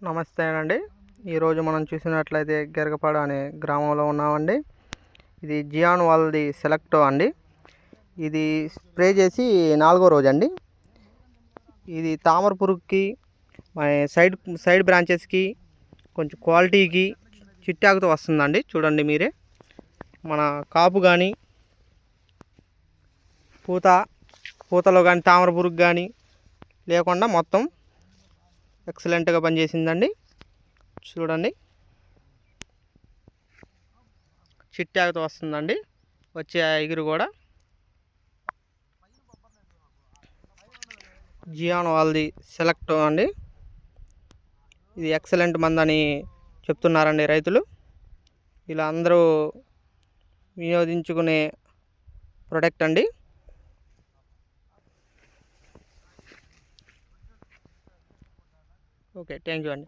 నమస్తే అండి. ఈరోజు మనం చూసినట్లయితే గెరగపాడు అనే గ్రామంలో ఉన్నామండి. ఇది జియాన్ వాళ్ళది సెలెక్టో అండి. ఇది స్ప్రే చేసి 4వ రోజు అండి. ఇది తామర పురుగుకి సైడ్ సైడ్ బ్రాంచెస్కి కొంచెం క్వాలిటీకి చిట్టాకుతో వస్తుందండి. చూడండి మీరే, మన కాపు కానీ పూతలో కానీ తామర పురుగు కానీ లేకుండా మొత్తం ఎక్సలెంట్గా పనిచేసిందండి. చూడండి, చిట్టాకుతో వస్తుందండి. వచ్చే ఎగురు కూడా జియాన్ వాళ్ళది సెలెక్టో అండి. ఇది ఎక్సలెంట్ మందని చెప్తున్నారండి రైతులు. ఇలా అందరూ వినియోగించుకునే ప్రొడక్ట్ అండి. ఓకే, థ్యాంక్ యూ అండి.